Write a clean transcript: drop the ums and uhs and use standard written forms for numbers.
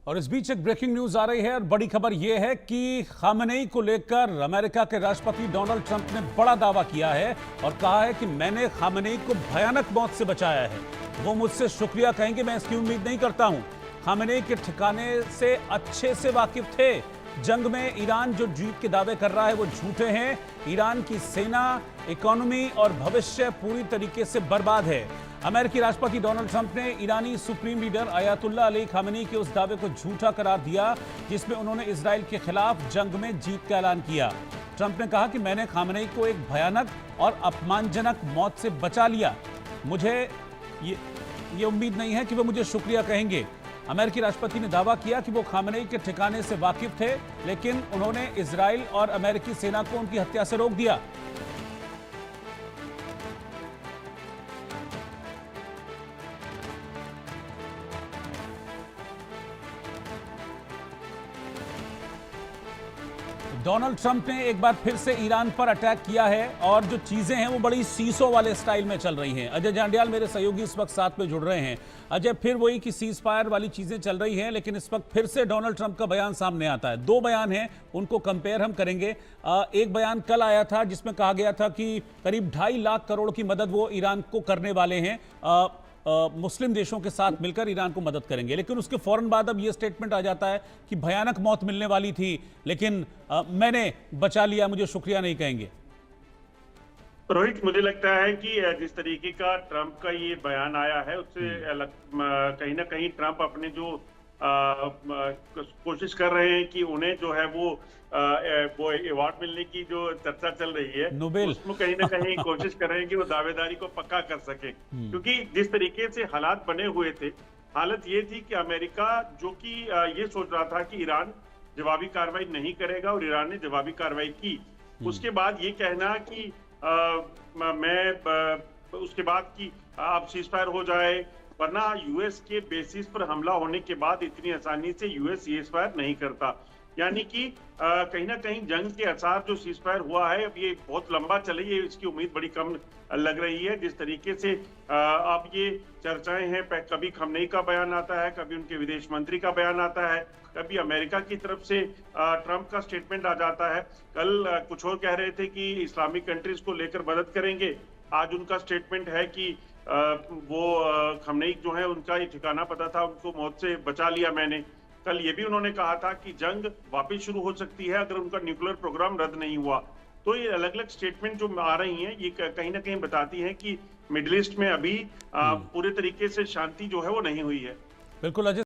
और इस बीच एक ब्रेकिंग न्यूज आ रही है और बड़ी खबर यह है कि खामेनेई को लेकर अमेरिका के राष्ट्रपति डोनाल्ड ट्रंप ने बड़ा दावा किया है और कहा है कि मैंने खामेनेई को भयानक मौत से बचाया है। वो मुझसे शुक्रिया कहेंगे, मैं इसकी उम्मीद नहीं करता हूं। खामेनेई के ठिकाने से अच्छे से वाकिफ थे। जंग में ईरान जो जीत के दावे कर रहा है वो झूठे हैं। ईरान की सेना, इकोनॉमी और भविष्य पूरी तरीके से बर्बाद है। अमेरिकी राष्ट्रपति डोनाल्ड ट्रंप ने ईरानी supreme leader Ayatollah Ali Khamenei के उस दावे को झूठा करार दिया जिसमें उन्होंने इजराइल के खिलाफ जंग में जीत का ऐलान किया। ट्रंप ने कहा कि मैंने खामेनी को एक भयानक और अपमानजनक मौत से बचा लिया। मुझे ये उम्मीद नहीं है कि वो मुझे शुक्रिया कहेंगे। अमेरिकी राष्ट्रपति ने दावा किया कि वो खामेनी के ठिकाने से वाकिफ थे, लेकिन उन्होंने इजराइल और अमेरिकी सेना को उनकी हत्या से रोक दिया। डोनाल्ड ट्रंप ने एक बार फिर से ईरान पर अटैक किया है और जो चीजें हैं वो बड़ी सीसो वाले स्टाइल में चल रही हैं। अजय जांडियाल मेरे सहयोगी इस वक्त साथ में जुड़ रहे हैं। अजय, फिर वही कि सीज फायर वाली चीजें चल रही हैं, लेकिन इस वक्त फिर से डोनाल्ड ट्रंप का बयान सामने आता है। दो बयान हैं, उनको कंपेयर हम करेंगे। एक बयान कल आया था जिसमें कहा गया था कि करीब 2.5 लाख करोड़ की मदद वो ईरान को करने वाले हैं। मुस्लिम देशों के साथ मिलकर ईरान को मदद करेंगे, लेकिन उसके फौरन बाद अब यह स्टेटमेंट आ जाता है कि भयानक मौत मिलने वाली थी, लेकिन मैंने बचा लिया, मुझे शुक्रिया नहीं कहेंगे। रोहित, मुझे लगता है कि जिस तरीके का ट्रंप का ये बयान आया है उससे कहीं ना कहीं ट्रंप अपने जो कोशिश कर रहे हैं कि उन्हें जो है वो अवार्ड मिलने की जो चर्चा चल रही है नोबेल, उसमें कहीं ना कहीं कोशिश कर रहे हैं कि वो दावेदारी को पक्का कर सके। क्योंकि जिस तरीके से हालात बने हुए थे, हालत ये थी कि अमेरिका जो कि ये सोच रहा था कि ईरान जवाबी कार्रवाई नहीं करेगा और ईरान ने जवाबी कार्रवाई की। उसके बाद ये कहना कि उसके बाद कि अब सीज फायर हो जाए, वरना यूएस के बेसिस पर हमला होने के बाद इतनी आसानी से यूएस सीज फायर नहीं करता। यानी कि कहीं ना कहीं जंग के असर जो सीज फायर हुआ है अब ये बहुत लंबा चले, ये इसकी उम्मीद बड़ी कम लग रही है। जिस तरीके से अब ये चर्चाएं हैं, कभी खामेनेई का बयान आता है, कभी उनके विदेश मंत्री का बयान आता है, कभी अमेरिका की तरफ से ट्रंप का स्टेटमेंट आ जाता है। कल कुछ और कह रहे थे कि इस्लामिक कंट्रीज को लेकर मदद करेंगे, आज उनका स्टेटमेंट है कि वो खामेनेई जो है उनका ये ठिकाना पता था, उनको मौत से बचा लिया मैंने। कल ये भी उन्होंने कहा था कि जंग वापस शुरू हो सकती है अगर उनका न्यूक्लियर प्रोग्राम रद्द नहीं हुआ। तो ये अलग अलग स्टेटमेंट जो आ रही हैं ये कहीं ना कहीं बताती हैं कि मिडिल ईस्ट में अभी पूरे तरीके से शांति जो है वो नहीं हुई है। बिल्कुल अजय।